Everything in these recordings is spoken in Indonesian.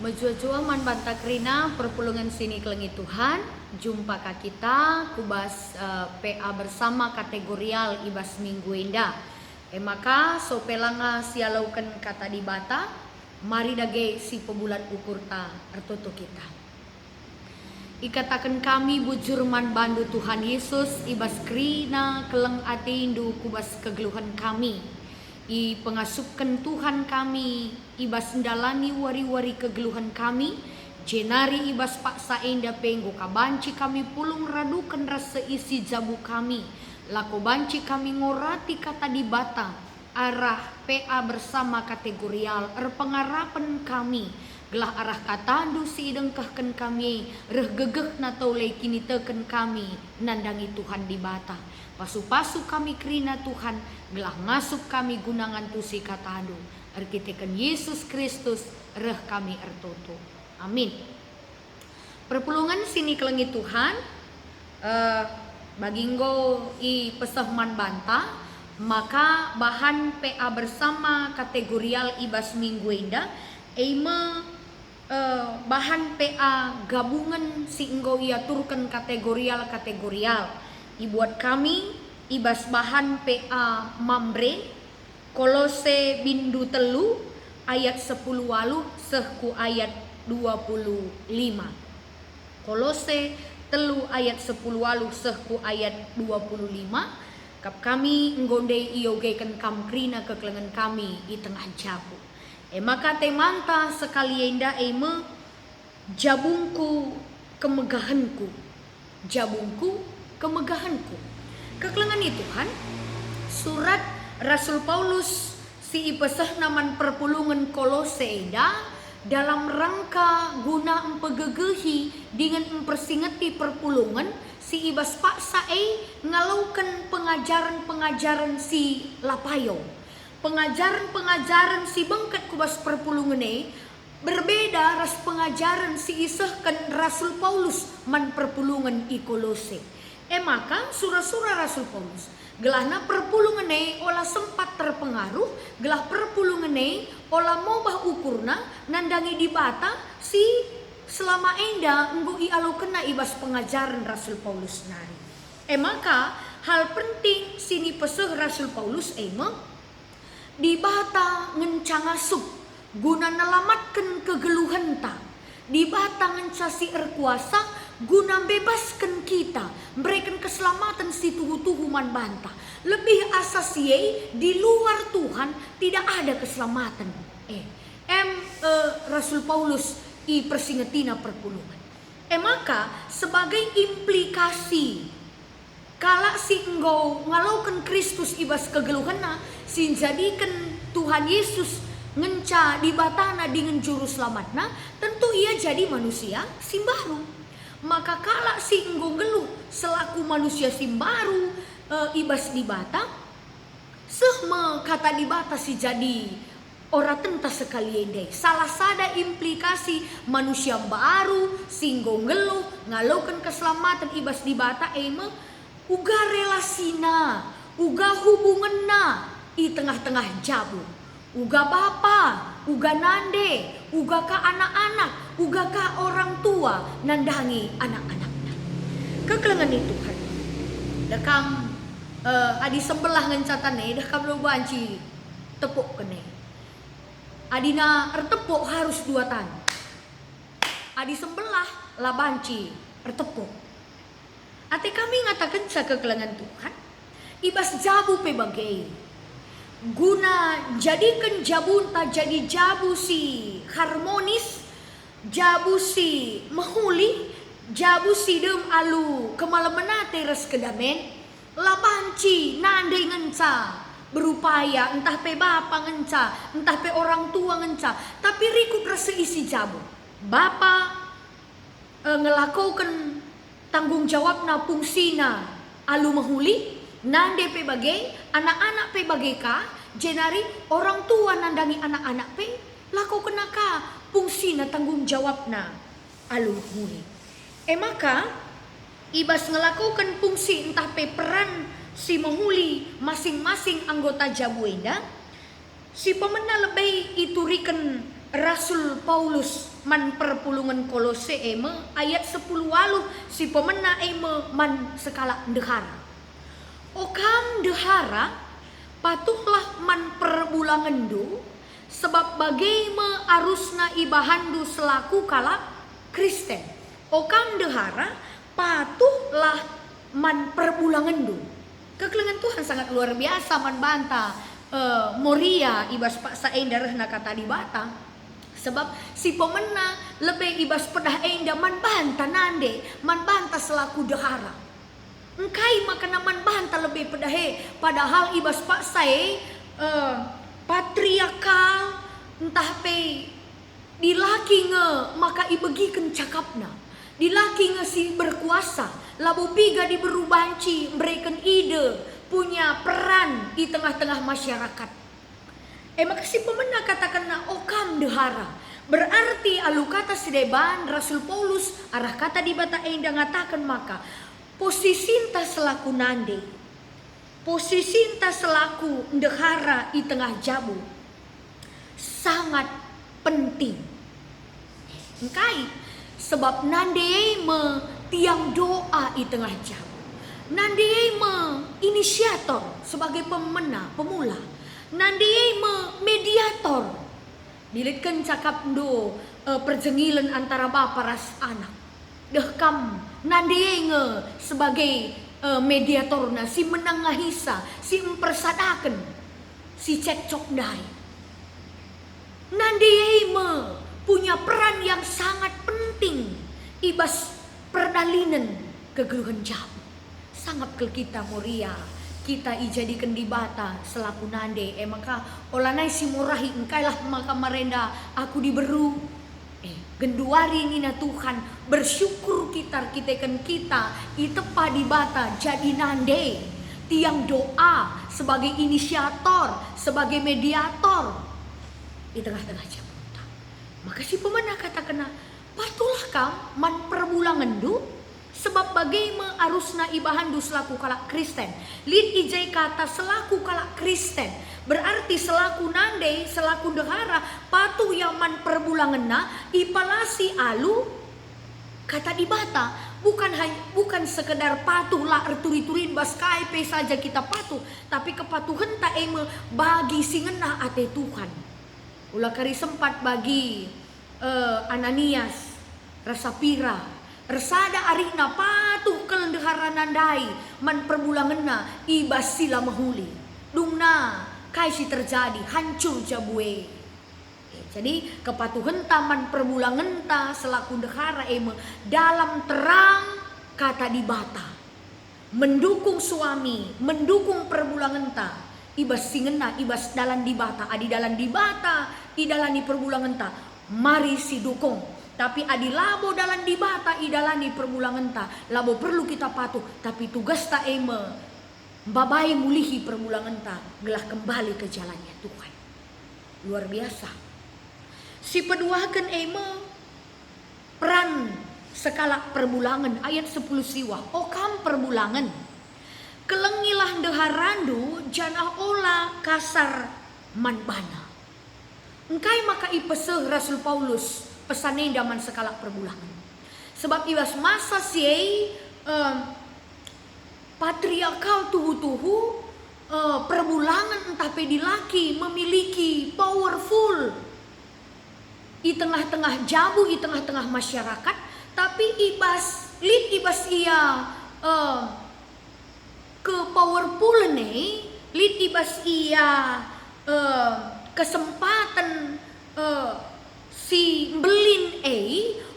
Menjua-jua man banta krina perpulungan sini kelengi Tuhan. Jumpa ka kita kubas PA bersama kategorial ibas minggu indah. Maka so pelanga sialaukan kata di bata. Mari dage si pebulan ukur ta ertoto kita. Ikatakan kami bujur man bandu Tuhan Yesus ibas krina keleng atindu kubas kegeluhan kami. I pengasupkan Tuhan kami ibas ndalani wari-wari kegeluhan kami jenari ibas paksa enda penggo kabanci kami pulung radukan rasa isi jabu kami lako banci kami ngorati kata di bata arah PA bersama kategorial pengarapan kami gelah arah katandu si idengkahkan kami reh gegeh na toleh kini teken kami nandangi Tuhan di bata pasu-pasu kami krina Tuhan gelah masuk kami gunangan tusi katadu arkiteken Yesus Kristus reh kami ertoto amin. Perpulungan sini kelengi Tuhan baginggo i pesahman banta maka bahan PA bersama kategorial ibas minggu indah eime bahan PA gabungan si enggo iaturkan kategorial ibuat kami ibas bahan PA mambre Kolose bindu telu ayat 10 walu sehku ayat 25. Kolose telu ayat 10 walu sehku ayat 25. Kap kami nggondei iogekan kamkrina kekelengan kami di tengah jabu. Maka temanta sekali enda eme jabungku kemegahanku. Jabungku kemegahanku. Kekelengan itu Tuhan surat Rasul Paulus si ipesah naman perpulungan Kolose enda dalam rangka guna empegegehi dengan mempersingati perpulungan si ibas paksa ngalaukan pengajaran si lapayo pengajaran si bengket kubas perpulungan berbeda ras pengajaran si isahkan Rasul Paulus man perpulungan i Kolose maka surah-surah Rasul Paulus gelahna perpulungan olah sempat terpengaruh gelah perpulungan olah mobah ukurna nandangi di bata si selama enda enggo ialu kena ibas pengajaran Rasul Paulus nari maka hal penting sini pesuh Rasul Paulus di bata ngencangasup guna nelamatkan kegeluhan ta di bata ngencasi erkuasa guna bebaskan kita memberikan keselamatan si tuhu-tuhu man banta lebih asasiye di luar Tuhan tidak ada keselamatan Rasul Paulus i persingetina perpulungan maka sebagai implikasi kala si enggo ngalaukan Kristus ibas kegeluhana si jadikan Tuhan Yesus ngenca di batana dengan juru selamatna tentu ia jadi manusia si baru maka kala si enggo geluh selaku manusia si baru ibas di bata sehme kata di bata si jadi ora tenta sekali ende salah sada implikasi manusia baru si enggo geluh ngalaukan keselamatan ibas di bata uga relasina uga hubunganna i tengah-tengah jabu uga bapa uga nande uga ka anak-anak uga ka orang tua nandangi anak-anaknya kekelengan itu Tuhan dekam adi sembelah ngencatane dekam lo banci tepuk kene adina ertepuk harus 2 tan adi sembelah lah banci ertepuk ate kami ngatakan sa kekelengan Tuhan ibas jabu pe bagai guna jadikan jabu tak jadi jabu si harmonis jabu si mahuli jabu si dem alu kemalemenate res kedamen labanci nande ngenca berupaya entah pe bapa ngenca entah pe orang tua ngenca tapi rikut rasa isi jabu bapa ngelakukan tanggung jawab na fungsina alu mahuli nande pe bagai anak-anak pe bagai ka jenari orang tua nandangi anak-anak pe lako kena ka fungsina tanggung jawab na alu mahuli maka ibas ngelakukan fungsi entah pe peran si mahuli masing-masing anggota jabu enda si pemena lebih iturikan Rasul Paulus man perpulungan Kolose ayat 10 walu si pemena man sekala dehara. Okam dehara patuhlah man perbulangan du sebab bagaimana arusna ibahandu selaku kala Kristen. Okam dehara patuhlah man perbulangan du. Kekelengan Tuhan sangat luar biasa man banta Moria ibas paksa darah na kata di bata. Sebab si pemena lebih ibas pedah enda man banta nande, man banta selaku dehara. Engkai makana man banta lebih pedah padahal ibas paksa patriarkal entah pe dilaki nge maka ibegikan cakapna. Dilaki nge si berkuasa, labu piga diberubanci, memberikan ide, punya peran di tengah-tengah masyarakat. Maka si pemena katakan na okam dehara. Berarti alu kata sideban Rasul Paulus arah kata di bata enda ngatakan maka posisinta selaku nande, posisinta selaku dehara di tengah jabu sangat penting. Engkai sebab nande tiang doa di tengah jabu. Nande inisiator sebagai pemula. Nandi mediator bilitkan cakap do perjengilan antara bapa ras anak. Dehkam nandi sebagai mediator na si menangahisa, si mempersadakan, si cekcok dai. Nandi punya peran yang sangat penting ibas perdalinan kegeluhan jabu. Sangat ke kita Moria. Kita ijadikan di bata selaku nande maka olanai si murahi engkailah maka merenda aku diberu genduari nina Tuhan bersyukur kita itepa di bata jadi nande tiang doa sebagai inisiator sebagai mediator di tengah-tengah jabuta. Maka si pemena katakan patulah kam man perbulangan du sebab bagaimana arusna ibahandu selaku kalak Kristen. Lid ijai kata selaku kalak Kristen. Berarti selaku nande, selaku dehara, patuh yang man perbulangan na, ipalasi alu, kata di bata, bukan sekedar patuh lah erturi-turin bas KIP saja kita patuh. Tapi kepatuhan tak bagi singena ate Tuhan. Ulah kari sempat bagi Ananias, Rasapira, Resada arina patuh kelendehara nandai man perbulanganna ibas sila mahuli. Dungna kaisi terjadi hancur jabue. Jadi kepatuhan taman perbulangan ta selaku dehara dalam terang kata di bata. Mendukung suami, mendukung perbulangan ta. Ibas singena ibas dalan di bata, adi dalan di bata, i dalan di perbulangan ta. Mari si dukung. Tapi adi labo dalan di bata idalani perbulangan ta. Labo perlu kita patuh. Tapi tugas ta babai mulihi perbulangan ta. Gelah kembali ke jalannya Tuhan. Luar biasa. Si peduakan peran sekala perbulangan. Ayat 10 siwa. Okam perbulangan. Kelengilah deharandu janah ola kasar manbana. Engkai maka ipeseh Rasul Paulus. Pesannya daman sekala perbulangan. Sebab ibas masa si patriarkal tuhu-tuhu perbulangan entah pedilaki memiliki powerful di tengah-tengah jabu, di tengah-tengah masyarakat. Tapi ibas ia ke powerful nih, lid ibas ia kesempatan si belin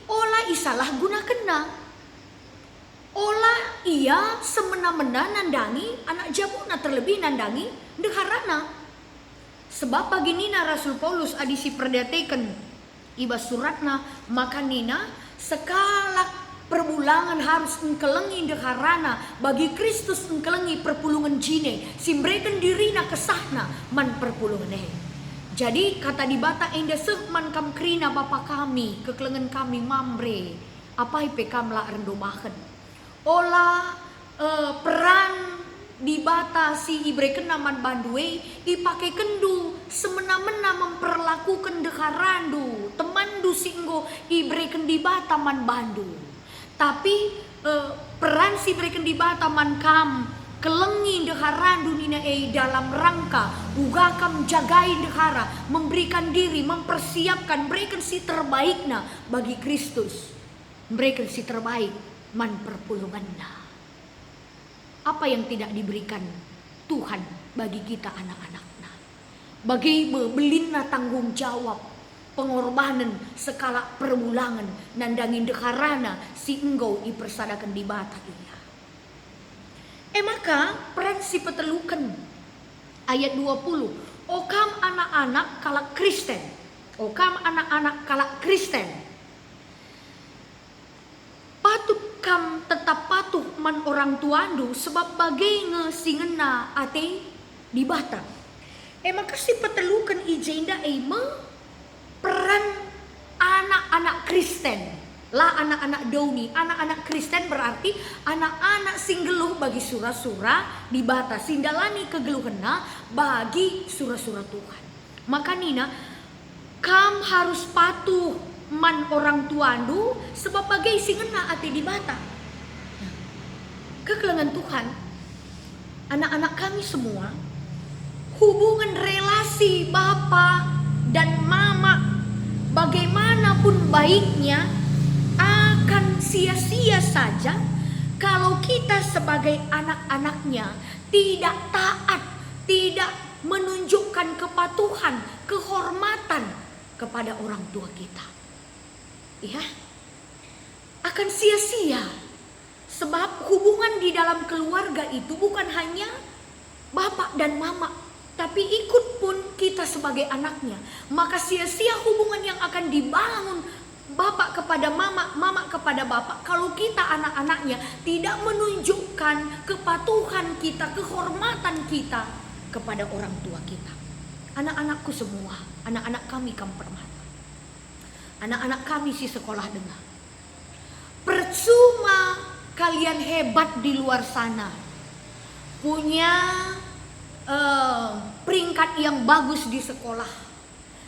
ola isalah gunakan na. Ola ia semena-mena nandangi anak jabuna terlebih nandangi deharana. Sebab bagi nina Rasul Paulus adisi perdatekan ibas suratna maka nina sekala perbulangan harus engkelengi deharana bagi Kristus engkelengi perpulungan jine simbrekan dirina kesahna man perpulungan Jadi kata di bata enda sekman kam krina bapa kami kekelengan kami mamre apa ipe kam la rendomahen ola peran di bata si ibreken naman bandue ipake kendu semena-mena memperlakukan dekarandu temandu singgo ibreken di bata man bandu. Tapi peran si ibreken di bata man kam kelengi dekarandu nina dalam rangka ugakam jagai dekara, memberikan diri, mempersiapkan, berikan si terbaiknya bagi Kristus, berikan si terbaik man perpulunganna. Apa yang tidak diberikan Tuhan bagi kita anak-anaknya? Bagi belina tanggung jawab, pengorbanan skala perbulangan nandangin dekarana si engkau ipersadakan di bata iya. Maka peran si petelukan ayat 20. Okam anak-anak kalak Kristen. Okam anak-anak kalak Kristen. Patut kam tetap patuh man orang tuandu sebab bagai ngesingena ate di bata. Maka si petelukan ijenda peran anak-anak Kristen. Lah anak-anak dauni, anak-anak Kristen berarti anak-anak singgeluh bagi surah-surah di bata, sindalani kegeluhena bagi surah-surah Tuhan. Maka Nina, kam harus patuh man orang tuandu sebab bagai singena ati di bata. Kekelengan Tuhan, anak-anak kami semua, hubungan relasi bapa dan mama bagaimanapun baiknya akan sia-sia saja kalau kita sebagai anak-anaknya tidak taat, tidak menunjukkan kepatuhan, kehormatan kepada orang tua kita. Ya, akan sia-sia. Sebab hubungan di dalam keluarga itu bukan hanya bapak dan mama, tapi ikut pun kita sebagai anaknya. Maka sia-sia hubungan yang akan dibangun bapak kepada mama, mama kepada bapak, kalau kita anak-anaknya tidak menunjukkan kepatuhan kita, kehormatan kita kepada orang tua kita. Anak-anakku semua, anak-anak kami permata, anak-anak kami si sekolah dengar. Percuma kalian hebat di luar sana, punya peringkat yang bagus di sekolah.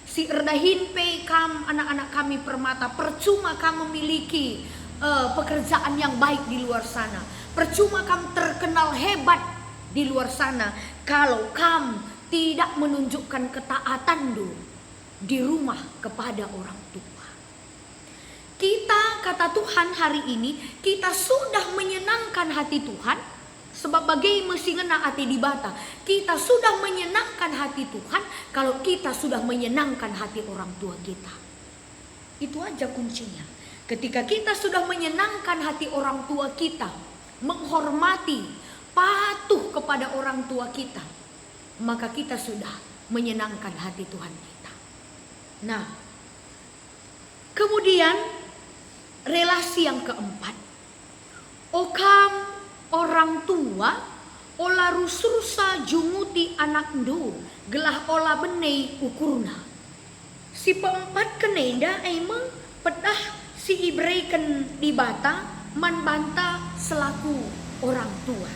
Si erdahin pe kam anak-anak kami permata, percuma kamu memiliki pekerjaan yang baik di luar sana. Percuma kamu terkenal hebat di luar sana kalau kamu tidak menunjukkan ketaatan di rumah kepada orang tua. Kita, kata Tuhan hari ini, kita sudah menyenangkan hati Tuhan. Sebab bagai mesti ngena hati di bata. Kita sudah menyenangkan hati Tuhan kalau kita sudah menyenangkan hati orang tua kita. Itu aja kuncinya. Ketika kita sudah menyenangkan hati orang tua kita, menghormati, patuh kepada orang tua kita, maka kita sudah menyenangkan hati Tuhan kita. Nah, kemudian relasi yang keempat. Okam orang tua ola rusursa junguti anak ndo gelah ola benei ukurna. Si keempat keneda emang pedah si ibreken di bata manbanta selaku orang tua.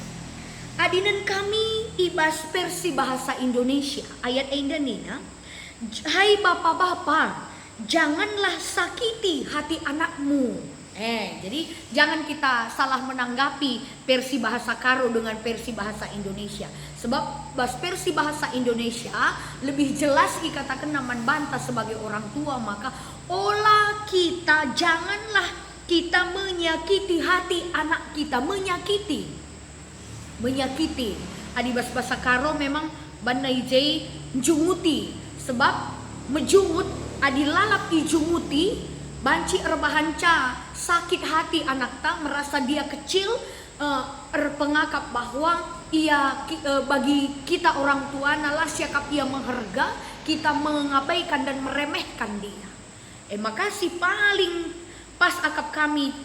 Adinan kami ibas versi bahasa Indonesia ayat Indonesia. Hai bapak-bapak, janganlah sakiti hati anakmu. Jadi jangan kita salah menanggapi versi bahasa Karo dengan versi bahasa Indonesia. Sebab versi bahasa Indonesia lebih jelas dikatakan naman banta sebagai orang tua. Maka olah kita, janganlah kita menyakiti hati anak kita. Menyakiti. Adi bahasa Karo memang bandai jai junguti. Sebab menjungut adi lalap dijunguti. Banci erbahanca sakit hati anak ta, merasa dia kecil, pengakap bahwa ia bagi kita orang tua nalah siakap ia mengharga, kita mengabaikan dan meremehkan dia. Maka si paling pas akap kami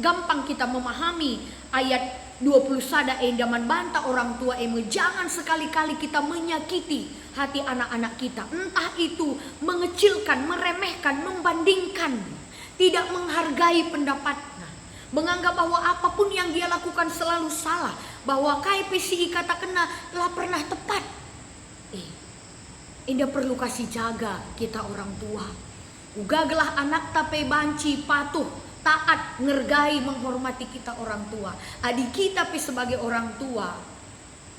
gampang kita memahami ayat 20 sada endaman banta orang tua jangan sekali-kali kita menyakiti hati anak-anak kita. Entah itu mengecilkan, meremehkan, membandingkan, tidak menghargai pendapatnya, menganggap bahwa apapun yang dia lakukan selalu salah, bahwa kai PCI kata kena lah pernah tepat. Indah perlu kasih jaga kita orang tua. Ugaglah anak tape banci patuh, taat, ngergai, menghormati kita orang tua. Adik kita sebagai orang tua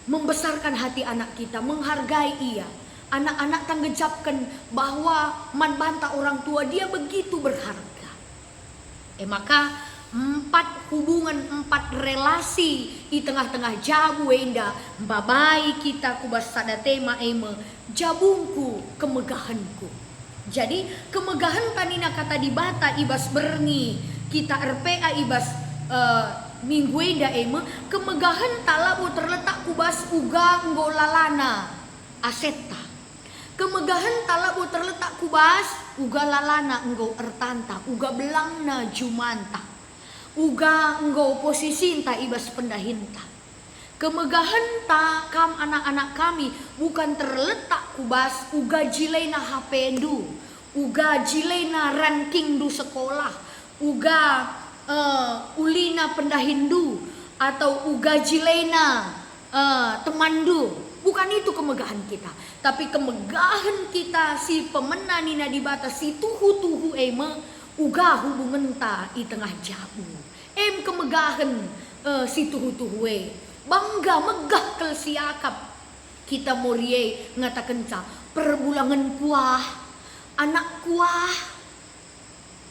membesarkan hati anak kita, menghargai ia. Anak-anak tanggejapkan bahwa man banta orang tua dia begitu berharga. Maka 4 hubungan, 4 relasi di tengah-tengah jabu enda babai kita kubas sada tema jabungku kemegahanku. Jadi kemegahan tanina kata di bata ibas berngi kita RPA ibas minggu enda kemegahan talabu terletak kubas uga nggolalana aseta. Kemegahan talabu terletak kubas uga lalana enggo ertanta, uga belangna jumanta. Uga enggo posisi ta ibas pendahinta. Kemegahan ta kam anak-anak kami bukan terletak kubas uga jilena HP du, uga jilena ranking du sekolah, uga ulina pendahindu atau uga jilena temandu. Bukan itu kemegahan kita, tapi kemegahan kita si pemena nina di batas si tuhu-tuhu uga hubungan ta di tengah jabu. Kemegahan si tuhu-tuhu bangga megah kel siakap kita morie ngatakan ca perbulangan kuah anak kuah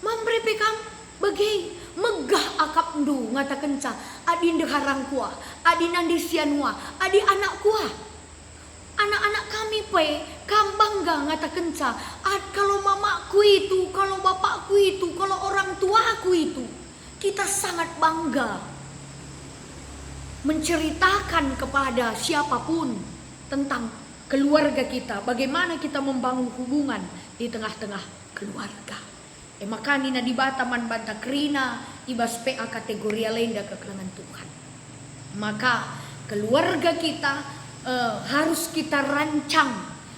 mamre pekam bagai megah akap ndu ngatakan ca adi ndeharang kuah adi nandi sianua adi anak kuah. Anak-anak kami kam bangga ngatakan ca kalau mamaku itu, kalau bapakku itu, kalau orang tuaku itu, kita sangat bangga menceritakan kepada siapapun tentang keluarga kita, bagaimana kita membangun hubungan di tengah-tengah keluarga. Maka nina di bataman banta krina ibas PA kategori lenda kekelangan Tuhan. Maka keluarga kita harus kita rancang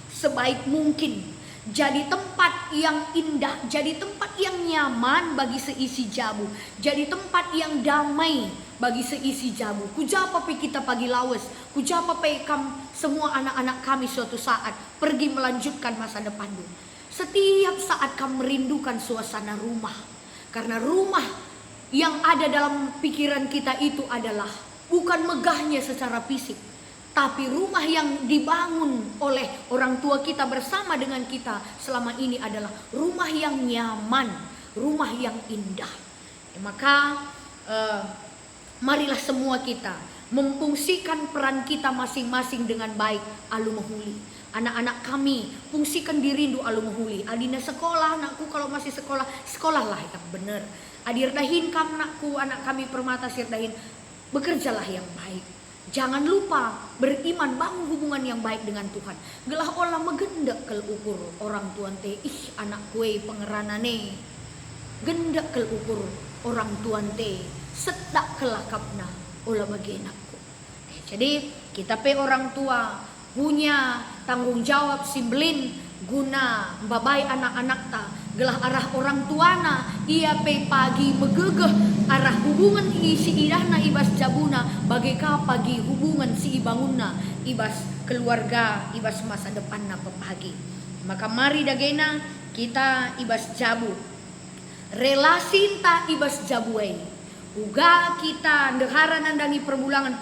sebaik mungkin jadi tempat yang indah, jadi tempat yang nyaman bagi seisi jabu, jadi tempat yang damai bagi seisi jabu. Kujapa kita pagi lawes, kujapa kam semua anak-anak kami suatu saat pergi melanjutkan masa depan dulu. Setiap saat kami merindukan suasana rumah, karena rumah yang ada dalam pikiran kita itu adalah bukan megahnya secara fisik, tapi rumah yang dibangun oleh orang tua kita bersama dengan kita selama ini adalah rumah yang nyaman, rumah yang indah. Maka marilah semua kita memfungsikan peran kita masing-masing dengan baik. Alumahuli, anak-anak kami fungsikan dirindu alumahuli. Adina sekolah, anakku kalau masih sekolah, sekolahlah yang benar. Adir dahin kam anakku, anak kami permata sirdahin, bekerjalah yang baik. Jangan lupa beriman, bangun hubungan yang baik dengan Tuhan. Gelah olah megendak kel ukur orang tuan te, anak kue pengeranane. Gendak kel ukur orang tuan te, sedak kelakapna olah bagenakku. Jadi kita orang tua punya tanggung jawab simbelin guna babai anak-anak ta. Gelah arah orang tuana ia pagi megegeh arah hubungan si idahna ibas jabuna bagaikan pagi hubungan si ibangunna ibas keluarga ibas masa depanna pepagi. Maka mari dagena kita ibas jabu relasi ta ibas jabuai uga kita ndehara nandangi perbulangan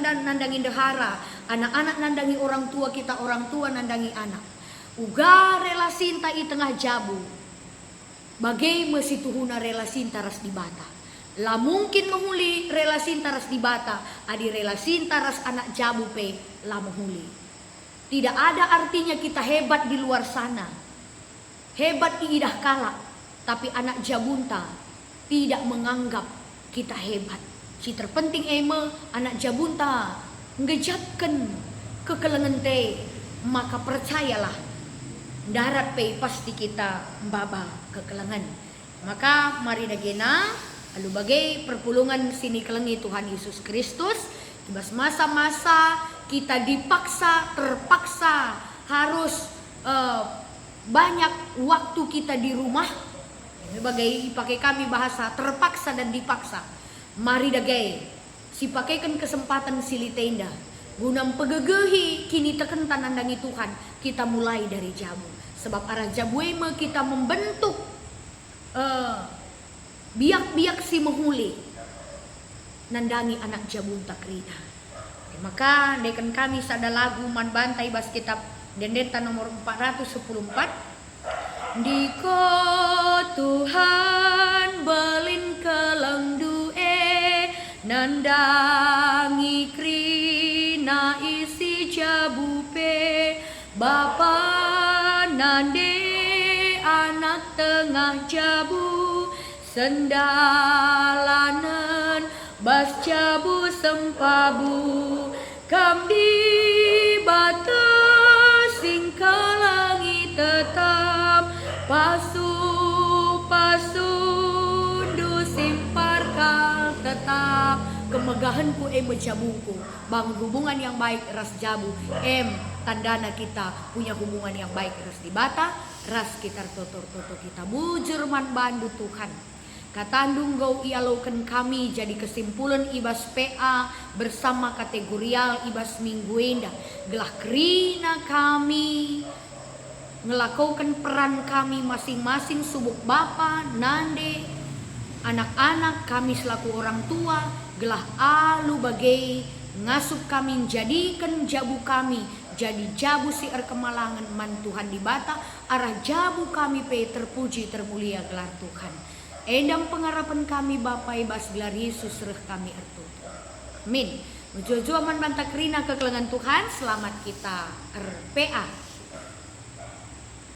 dan nandangi ndehara anak-anak nandangi orang tua kita, orang tua nandangi anak uga relasi ta i tengah jabu. Bagai mesi tuhuna relasi taras di bata. Lah mungkin menghuli relasi taras di bata, adi relasi taras anak jabu lah menghuli. Tidak ada artinya kita hebat di luar sana. Hebat di idah kala, tapi anak jabunta tidak menganggap kita hebat. Si terpenting anak jabunta ngejapkan kekelengan te, maka percayalah darat pasti kita mbaba kekelangan. Maka mari dagena alu bagai perpulungan sini kelengi Tuhan Yesus Kristus ibas masa-masa kita terpaksa harus banyak waktu kita di rumah. Bagai pakai kami bahasa terpaksa dan dipaksa. Mari dagay, si pakaikan kesempatan sili tenda. Gunam pegegehi kini teken tanandangi Tuhan. Kita mulai dari jabu. Sebab arah jabu ema kita membentuk biak-biak si menghuli. Nandangi anak jabu takrina. Maka dekan kami sada lagu man bantai bas kitab Dendeta nomor 414. Diko Tuhan belin kelang due nandangi krina isi jabupe Bapa nande anak tengah jabu sendalanen bas jabu sempabu kam di batu sing kalangi tetap pasu simpar kal tetap kemegahanku jabuku bangun hubungan yang baik ras jabu tandana kita punya hubungan yang baik ras di bata ras kita totor-toto kita bujur man bandu Tuhan katandung gau ialoken kami jadi kesimpulan ibas PA bersama kategorial ibas minggu endah gelah kerina kami ngelakukan peran kami masing-masing subuk bapa nande anak-anak kami selaku orang tua gelah alu bagai ngasup kami jadikan jabu kami jadi jabu si kemalangan man Tuhan di bata arah jabu kami pe terpuji termulia gelar Tuhan endam pengharapan kami Bapa ibas gelar Yesus reh kami ertutup amin. Ujua-jua man bantak rina kekelengan Tuhan selamat kita RPA.